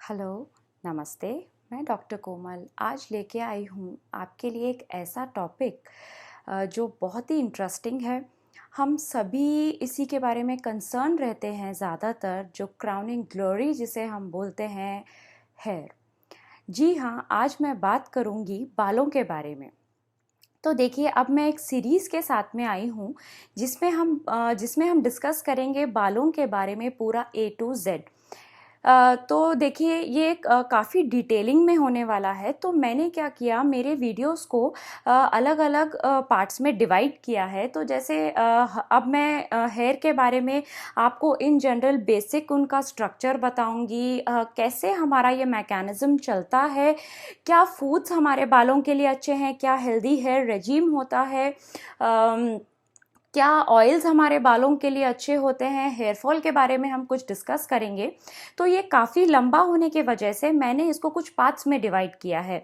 Hello, नमस्ते। मैं doctor कोमल आज लेके आई हूँ आपके लिए एक ऐसा टॉपिक जो बहुत ही इंटरेस्टिंग है। हम सभी इसी के बारे में कंसर्न रहते हैं ज़्यादातर, जो क्राउनिंग ग्लोरी जिसे हम बोलते हैं, हेयर। जी हाँ, आज मैं बात करूँगी बालों के बारे में। तो देखिए, अब मैं एक सीरीज़ के साथ में आई हूँ जिसमें हम डिस्कस करेंगे बालों के बारे में पूरा A to Z। तो देखिए, ये काफ़ी डिटेलिंग में होने वाला है। तो मैंने क्या किया, मेरे वीडियोस को अलग अलग पार्ट्स में डिवाइड किया है। तो जैसे अब मैं हेयर के बारे में आपको इन जनरल बेसिक उनका स्ट्रक्चर बताऊंगी, कैसे हमारा ये मैकेनिज्म चलता है, क्या फूड्स हमारे बालों के लिए अच्छे हैं, क्या हेल्दी हेयर रेजीम होता है, क्या ऑयल्स हमारे बालों के लिए अच्छे होते हैं, हेयर फॉल के बारे में हम कुछ डिस्कस करेंगे। तो ये काफ़ी लंबा होने की वजह से मैंने इसको कुछ पार्ट्स में डिवाइड किया है।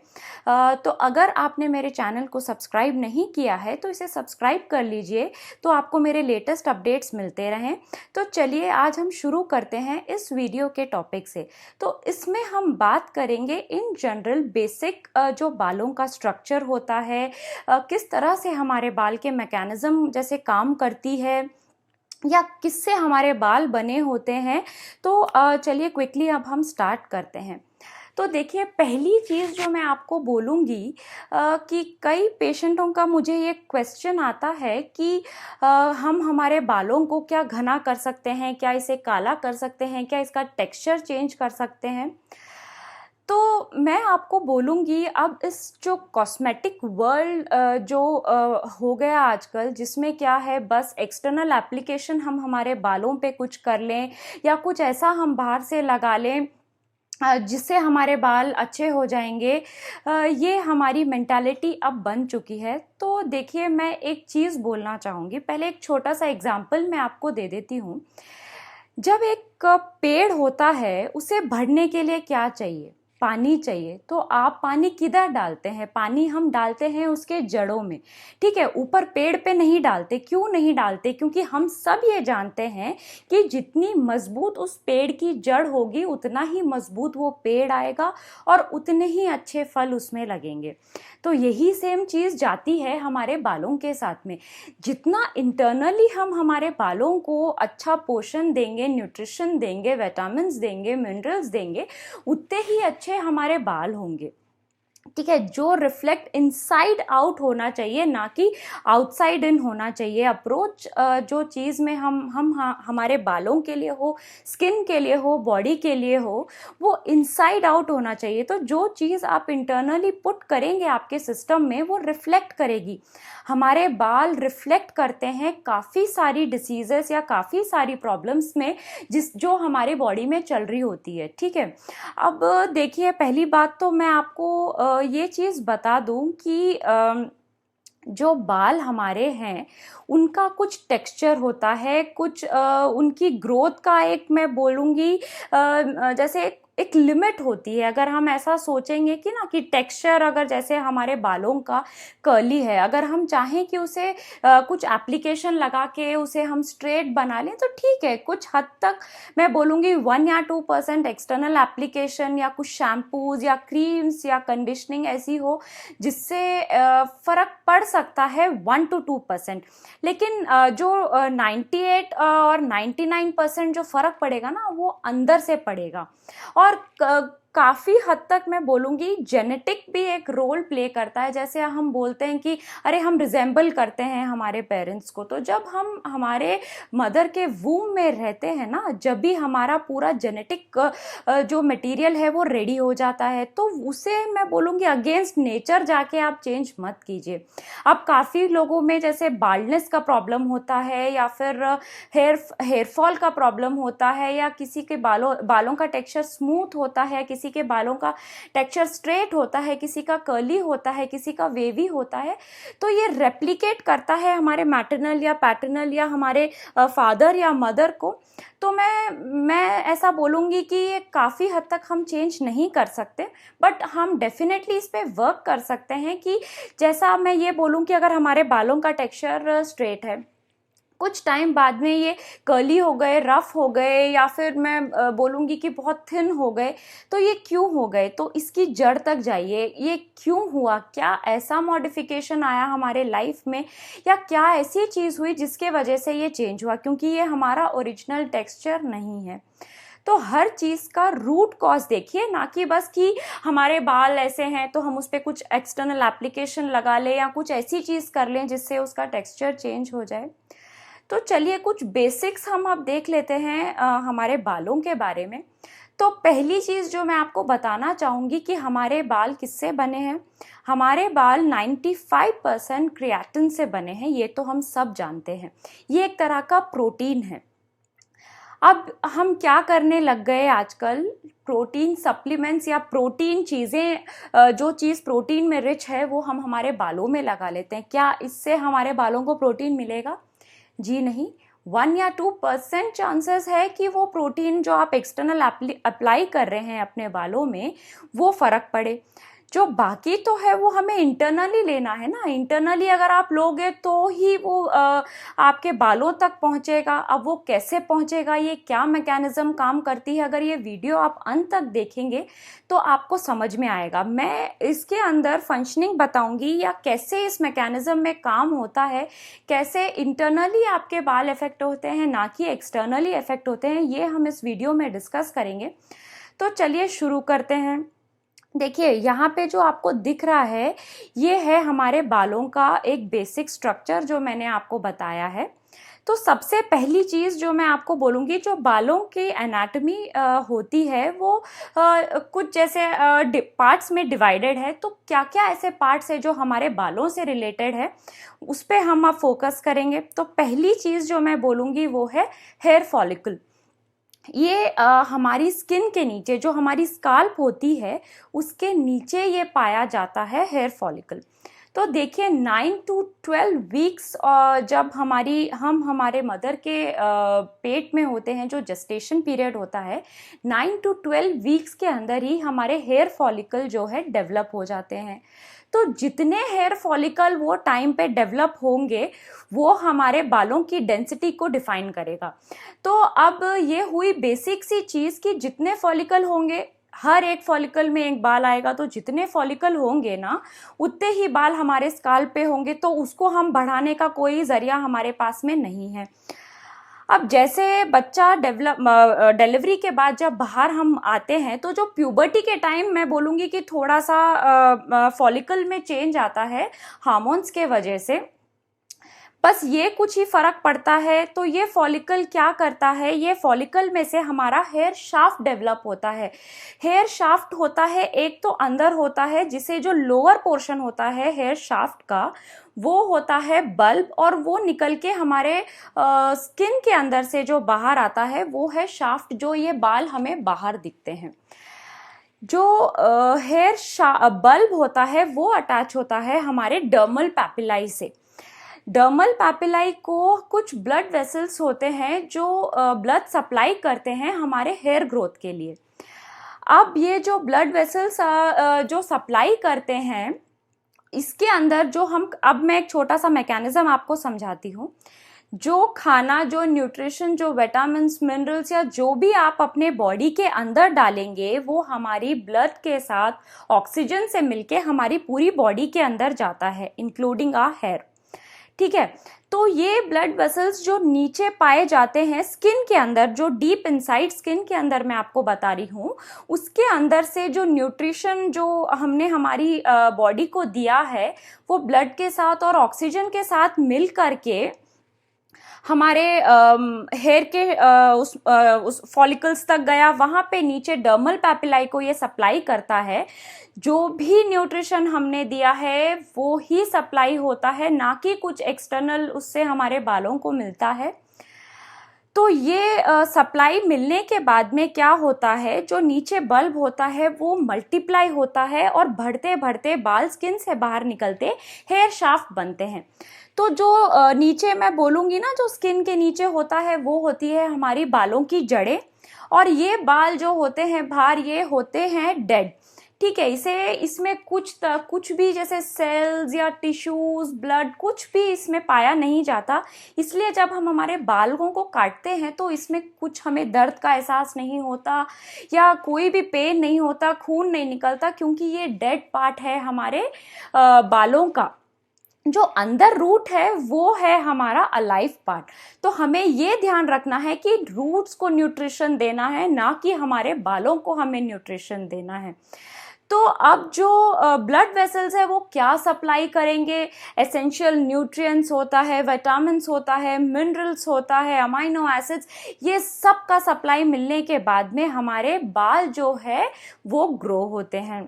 तो अगर आपने मेरे चैनल को सब्सक्राइब नहीं किया है तो इसे सब्सक्राइब कर लीजिए, तो आपको मेरे लेटेस्ट अपडेट्स मिलते रहें। तो चलिए, आज हम शुरू करते हैं इस वीडियो के टॉपिक से। तो इसमें हम बात करेंगे इन जनरल बेसिक जो बालों का स्ट्रक्चर होता है, किस तरह से हमारे बाल के मैकेनिज्म जैसे काम करती है, या किससे हमारे बाल बने होते हैं। तो चलिए क्विकली अब हम स्टार्ट करते हैं। तो देखिए, पहली चीज़ जो मैं आपको बोलूँगी कि कई पेशेंटों का मुझे ये क्वेश्चन आता है कि हम हमारे बालों को क्या घना कर सकते हैं, क्या इसे काला कर सकते हैं, क्या इसका टेक्सचर चेंज कर सकते हैं। तो मैं आपको बोलूँगी, अब इस जो कॉस्मेटिक वर्ल्ड जो हो गया आजकल, जिसमें क्या है, बस एक्सटर्नल एप्लीकेशन हम हमारे बालों पे कुछ कर लें या कुछ ऐसा हम बाहर से लगा लें जिससे हमारे बाल अच्छे हो जाएंगे, ये हमारी मेंटालिटी अब बन चुकी है। तो देखिए, मैं एक चीज़ बोलना चाहूँगी। पहले एक छोटा सा एग्जाम्पल मैं आपको दे देती हूँ। जब एक पेड़ होता है, उसे बढ़ने के लिए क्या चाहिए? पानी चाहिए। तो आप पानी किधर डालते हैं? पानी हम डालते हैं उसके जड़ों में, ठीक है, ऊपर पेड़ पे नहीं डालते। क्यों नहीं डालते? क्योंकि हम सब ये जानते हैं कि जितनी मजबूत उस पेड़ की जड़ होगी, उतना ही मजबूत वो पेड़ आएगा और उतने ही अच्छे फल उसमें लगेंगे। तो यही सेम चीज़ जाती है हमारे बालों के साथ में। जितना इंटरनली हम हमारे बालों को अच्छा पोषण देंगे, न्यूट्रिशन देंगे, विटामिन्स देंगे, मिनरल्स देंगे, उतने ही अच्छे हमारे बाल होंगे। ठीक है, जो रिफ्लेक्ट इनसाइड आउट होना चाहिए, ना कि आउटसाइड इन होना चाहिए। अप्रोच जो चीज़ में हमारे बालों के लिए हो, स्किन के लिए हो, बॉडी के लिए हो, वो इनसाइड आउट होना चाहिए। तो जो चीज़ आप इंटरनली पुट करेंगे आपके सिस्टम में, वो रिफ्लेक्ट करेगी। हमारे बाल रिफ्लेक्ट करते हैं काफ़ी सारी डिसीजेस या काफ़ी सारी प्रॉब्लम्स में जो हमारी बॉडी में चल रही होती है। ठीक है, अब देखिए, पहली बात तो मैं आपको ये चीज़ बता दूं कि जो बाल हमारे हैं, उनका कुछ टेक्सचर होता है, कुछ उनकी ग्रोथ का एक मैं बोलूँगी जैसे एक लिमिट होती है। अगर हम ऐसा सोचेंगे कि ना, कि टेक्सचर अगर जैसे हमारे बालों का कर्ली है, अगर हम चाहें कि उसे कुछ एप्लीकेशन लगा के उसे हम स्ट्रेट बना लें, तो ठीक है, कुछ हद तक मैं बोलूँगी 1 या 2% एक्सटर्नल एप्लीकेशन या कुछ शैम्पूज या क्रीम्स या कंडीशनिंग ऐसी हो जिससे फ़र्क पड़ सकता है 1 to 2%। लेकिन जो 98 और 99% जो फ़र्क पड़ेगा ना, वो अंदर से पड़ेगा। और काफ़ी हद तक मैं बोलूँगी जेनेटिक भी एक रोल प्ले करता है। जैसे हम बोलते हैं कि अरे, हम रिजेंबल करते हैं हमारे पेरेंट्स को। तो जब हम हमारे मदर के वूम में रहते हैं ना, जब भी हमारा पूरा जेनेटिक जो मटेरियल है वो रेडी हो जाता है, तो उसे मैं बोलूँगी अगेंस्ट नेचर जाके आप चेंज मत कीजिए। अब काफ़ी लोगों में जैसे बाल्डनेस का प्रॉब्लम होता है, या फिर हेयर फॉल का प्रॉब्लम होता है, या किसी के बालों का टेक्सचर स्मूथ होता है, किसी के बालों का टेक्सचर स्ट्रेट होता है, किसी का कर्ली होता है, किसी का वेवी होता है। तो ये रेप्लिकेट करता है हमारे मैटरनल या पैटर्नल या हमारे फादर या मदर को। तो मैं ऐसा बोलूँगी कि ये काफ़ी हद तक हम चेंज नहीं कर सकते, बट हम डेफिनेटली इस पे वर्क कर सकते हैं। कि जैसा मैं ये बोलूँ कि अगर हमारे बालों का टेक्सचर स्ट्रेट है, कुछ टाइम बाद में ये कर्ली हो गए, रफ हो गए, या फिर मैं बोलूँगी कि बहुत थिन हो गए। तो ये क्यों हो गए? तो इसकी जड़ तक जाइए, ये क्यों हुआ? क्या ऐसा मॉडिफिकेशन आया हमारे लाइफ में, या क्या ऐसी चीज़ हुई जिसके वजह से ये चेंज हुआ? क्योंकि ये हमारा ओरिजिनल टेक्सचर नहीं है। तो हर चीज़ का रूट कॉज देखिए, ना कि बस कि हमारे बाल ऐसे हैं तो हम उस पर कुछ एक्सटर्नल एप्लीकेशन लगा लें या कुछ ऐसी चीज़ कर लें जिससे उसका टेक्सचर चेंज हो जाए। तो चलिए कुछ बेसिक्स हम अब देख लेते हैं हमारे बालों के बारे में। तो पहली चीज़ जो मैं आपको बताना चाहूँगी कि हमारे बाल किससे बने हैं। हमारे बाल 95% क्रिएटिन से बने हैं, ये तो हम सब जानते हैं। ये एक तरह का प्रोटीन है। अब हम क्या करने लग गए आजकल, प्रोटीन सप्लीमेंट्स या प्रोटीन चीज़ें, जो चीज़ प्रोटीन में रिच है वो हम हमारे बालों में लगा लेते हैं। क्या इससे हमारे बालों को प्रोटीन मिलेगा? जी नहीं। 1 या 2% चांसेस है कि वो प्रोटीन जो आप एक्सटर्नल अप्लाई कर रहे हैं अपने बालों में वो फ़र्क पड़े। जो बाकी तो है वो हमें इंटरनली लेना है ना। इंटरनली अगर आप लोगे तो ही वो आपके बालों तक पहुंचेगा। अब वो कैसे पहुंचेगा, ये क्या मैकेनिज्म काम करती है, अगर ये वीडियो आप अंत तक देखेंगे तो आपको समझ में आएगा। मैं इसके अंदर फंक्शनिंग बताऊंगी या कैसे इस मैकेनिज्म में काम होता है, कैसे इंटरनली आपके बाल इफेक्ट होते हैं ना कि एक्सटर्नली इफेक्ट होते हैं, ये हम इस वीडियो में डिस्कस करेंगे। तो चलिए शुरू करते हैं। देखिए यहाँ पे जो आपको दिख रहा है ये है हमारे बालों का एक बेसिक स्ट्रक्चर जो मैंने आपको बताया है। तो सबसे पहली चीज़ जो मैं आपको बोलूँगी, जो बालों की एनाटॉमी होती है वो कुछ जैसे पार्ट्स में डिवाइडेड है। तो क्या क्या ऐसे पार्ट्स है जो हमारे बालों से रिलेटेड है, उस पर हम अब फोकस करेंगे। तो पहली चीज़ जो मैं बोलूँगी वो है हेयर फॉलिकल। ये हमारी स्किन के नीचे, जो हमारी स्काल्प होती है उसके नीचे ये पाया जाता है हेयर फॉलिकल। तो देखिए 9 to 12 वीक्स जब हम हमारे मदर के पेट में होते हैं, जो जेस्टेशन पीरियड होता है, 9 to 12 वीक्स के अंदर ही हमारे हेयर फॉलिकल जो है डेवलप हो जाते हैं। तो जितने हेयर फॉलिकल वो टाइम पे डेवलप होंगे वो हमारे बालों की डेंसिटी को डिफाइन करेगा। तो अब ये हुई बेसिक सी चीज़ कि जितने फॉलिकल होंगे, हर एक फॉलिकल में एक बाल आएगा, तो जितने फॉलिकल होंगे ना उतने ही बाल हमारे स्काल्प पे होंगे। तो उसको हम बढ़ाने का कोई जरिया हमारे पास में नहीं है। अब जैसे बच्चा डिलीवरी के बाद जब बाहर हम आते हैं तो जो प्यूबर्टी के टाइम मैं बोलूँगी कि थोड़ा सा फॉलिकल में चेंज आता है हार्मोन्स के वजह से, बस ये कुछ ही फर्क पड़ता है। तो ये फॉलिकल क्या करता है, ये फॉलिकल में से हमारा हेयर शाफ्ट डेवलप होता है। हेयर शाफ्ट होता है एक तो अंदर होता है, जिसे जो लोअर पोर्शन होता है हेयर शाफ्ट का वो होता है बल्ब, और वो निकल के हमारे स्किन के अंदर से जो बाहर आता है वो है शाफ्ट, जो ये बाल हमें बाहर दिखते हैं। जो हेयर बल्ब होता है वो अटैच होता है हमारे डर्मल पैपिलाई से। डर्मल पैपिलाई को कुछ ब्लड वेसल्स होते हैं जो ब्लड सप्लाई करते हैं हमारे हेयर ग्रोथ के लिए। अब ये जो ब्लड वेसल्स जो सप्लाई करते हैं, इसके अंदर जो अब मैं एक छोटा सा मैकेनिज्म आपको समझाती हूँ। जो खाना, जो न्यूट्रिशन, जो विटामिन्स, मिनरल्स या जो भी आप अपने बॉडी के अंदर डालेंगे वो हमारी ब्लड के साथ ऑक्सीजन से मिलके हमारी पूरी बॉडी के अंदर जाता है, इंक्लूडिंग आवर हेयर। ठीक है। तो ये ब्लड वेसल्स जो नीचे पाए जाते हैं स्किन के अंदर, जो डीप इनसाइड स्किन के अंदर मैं आपको बता रही हूँ, उसके अंदर से जो न्यूट्रिशन जो हमने हमारी बॉडी को दिया है वो ब्लड के साथ और ऑक्सीजन के साथ मिल करके हमारे हेयर के उस फॉलिकल्स तक गया। वहाँ पे नीचे डर्मल पैपिलाई को ये सप्लाई करता है। जो भी न्यूट्रिशन हमने दिया है वो ही सप्लाई होता है, ना कि कुछ एक्सटर्नल उससे हमारे बालों को मिलता है। तो ये सप्लाई मिलने के बाद में क्या होता है, जो नीचे बल्ब होता है वो मल्टीप्लाई होता है और बढ़ते बढ़ते बाल स्किन से बाहर निकलते हेयर शाफ्ट बनते हैं। तो जो नीचे मैं बोलूँगी ना, जो स्किन के नीचे होता है वो होती है हमारी बालों की जड़ें, और ये बाल जो होते हैं बाहर ये होते हैं डेड। ठीक है, इसमें कुछ भी जैसे सेल्स या टिश्यूज, ब्लड, कुछ भी इसमें पाया नहीं जाता। इसलिए जब हम हमारे बालों को काटते हैं तो इसमें कुछ हमें दर्द का एहसास नहीं होता या कोई भी पेन नहीं होता, खून नहीं निकलता, क्योंकि ये डेड पार्ट है हमारे बालों का। जो अंदर रूट है वो है हमारा अलाइव पार्ट। तो हमें ये ध्यान रखना है कि रूट्स को न्यूट्रिशन देना है, ना कि हमारे बालों को हमें न्यूट्रिशन देना है। तो अब जो ब्लड वेसल्स है वो क्या सप्लाई करेंगे? एसेंशियल न्यूट्रिएंट्स होता है, विटामिन्स होता है, मिनरल्स होता है, अमाइनो एसिड्स, ये सब का सप्लाई मिलने के बाद में हमारे बाल जो है वो ग्रो होते हैं।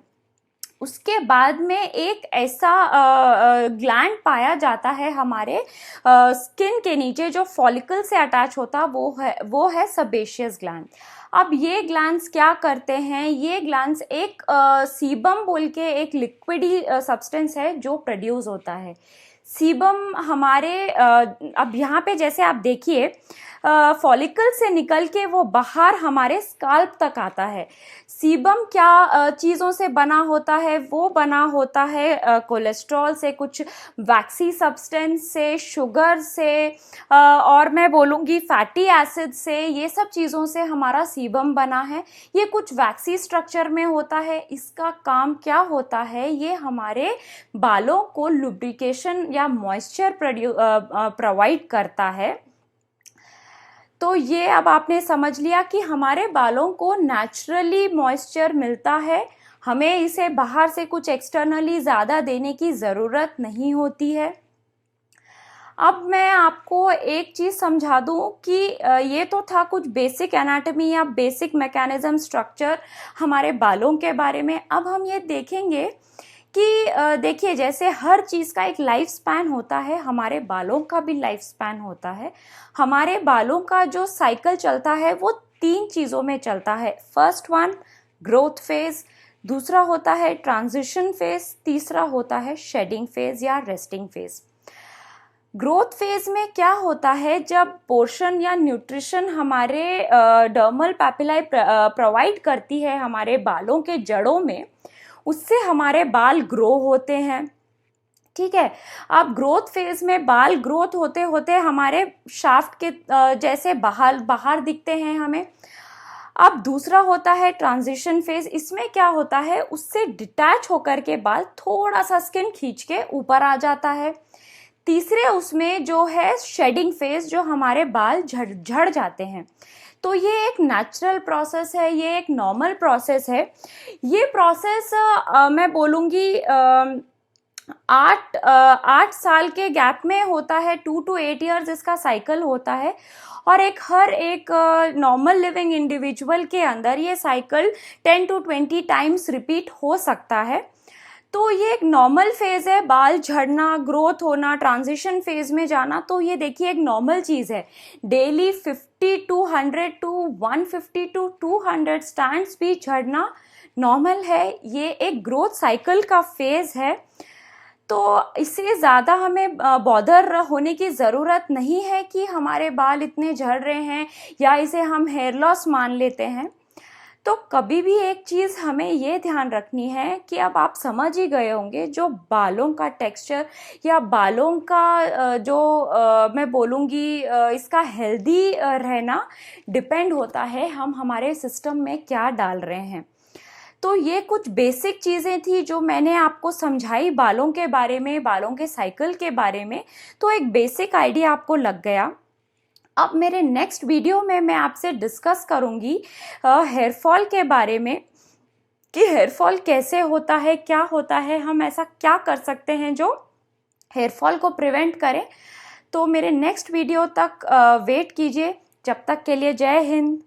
उसके बाद में एक ऐसा ग्लैंड पाया जाता है हमारे स्किन के नीचे जो फॉलिकल से अटैच होता, वो है सेबेशियस ग्लैंड। अब ये ग्लैंड्स क्या करते हैं? ये ग्लैंड्स एक सीबम बोल के एक लिक्विडी सब्सटेंस है जो प्रोड्यूस होता है। सीबम हमारे अब यहाँ पे जैसे आप देखिए, फॉलिकल से निकल के वो बाहर हमारे स्काल्प तक आता है। सीबम क्या चीज़ों से बना होता है? वो बना होता है कोलेस्ट्रॉल से, कुछ वैक्सी सब्सटेंस से, शुगर से, और मैं बोलूँगी फैटी एसिड से। ये सब चीज़ों से हमारा सीबम बना है। ये कुछ वैक्सी स्ट्रक्चर में होता है। इसका काम क्या होता है? ये हमारे बालों को लुब्रिकेशन या मॉइस्चर प्रोवाइड करता है। तो ये अब आपने समझ लिया कि हमारे बालों को नेचुरली मॉइस्चर मिलता है, हमें इसे बाहर से कुछ एक्सटर्नली ज़्यादा देने की ज़रूरत नहीं होती है। अब मैं आपको एक चीज़ समझा दूं कि ये तो था कुछ बेसिक एनाटॉमी या बेसिक मैकेनिज्म स्ट्रक्चर हमारे बालों के बारे में। अब हम ये देखेंगे कि देखिए, जैसे हर चीज़ का एक लाइफ स्पैन होता है, हमारे बालों का भी लाइफ स्पैन होता है। हमारे बालों का जो साइकिल चलता है वो 3 चीज़ों में चलता है। फर्स्ट वन ग्रोथ फेज, दूसरा होता है ट्रांजिशन फेज, तीसरा होता है शेडिंग फेज या रेस्टिंग फेज। ग्रोथ फेज में क्या होता है? जब पोर्शन या न्यूट्रिशन हमारे डर्मल पैपिलाई प्रोवाइड करती है हमारे बालों के जड़ों में, उससे हमारे बाल ग्रो होते हैं। ठीक है, अब ग्रोथ फेज में बाल ग्रोथ होते होते हमारे शाफ्ट के जैसे बाहर दिखते हैं हमें। अब दूसरा होता है ट्रांजिशन फेज। इसमें क्या होता है? उससे डिटैच होकर के बाल थोड़ा सा स्किन खींच के ऊपर आ जाता है। तीसरे उसमें जो है शेडिंग फेज, जो हमारे बाल झड़ जाते हैं। तो ये एक नेचुरल प्रोसेस है, ये एक नॉर्मल प्रोसेस है। ये प्रोसेस मैं बोलूँगी 8 साल के गैप में होता है। 2 to 8 years इसका साइकिल होता है। और हर एक नॉर्मल लिविंग इंडिविजुअल के अंदर ये साइकिल 10 to 20 टाइम्स रिपीट हो सकता है। तो ये एक नॉर्मल फेज है, बाल झड़ना, ग्रोथ होना, ट्रांजिशन फेज में जाना। तो ये देखिए एक नॉर्मल चीज़ है। Daily 50 to 100 to 150 to 200 stands भी झड़ना नॉर्मल है। ये एक ग्रोथ साइकिल का फेज है। तो इससे ज़्यादा हमें बॉदर होने की ज़रूरत नहीं है कि हमारे बाल इतने झड़ रहे हैं या इसे हम हेयर लॉस मान लेते हैं। तो कभी भी एक चीज़ हमें ये ध्यान रखनी है कि अब आप समझ ही गए होंगे, जो बालों का टेक्सचर या बालों का जो मैं बोलूँगी इसका हेल्दी रहना डिपेंड होता है हम हमारे सिस्टम में क्या डाल रहे हैं। तो ये कुछ बेसिक चीज़ें थी जो मैंने आपको समझाई बालों के बारे में, बालों के साइकिल के बारे में। तो एक बेसिक आइडिया आपको लग गया। अब मेरे नेक्स्ट वीडियो में मैं आपसे डिस्कस करूंगी हेयर फॉल के बारे में, कि हेयर फॉल कैसे होता है, क्या होता है, हम ऐसा क्या कर सकते हैं जो हेयर फॉल को प्रिवेंट करें। तो मेरे नेक्स्ट वीडियो तक वेट कीजिए। जब तक के लिए जय हिंद।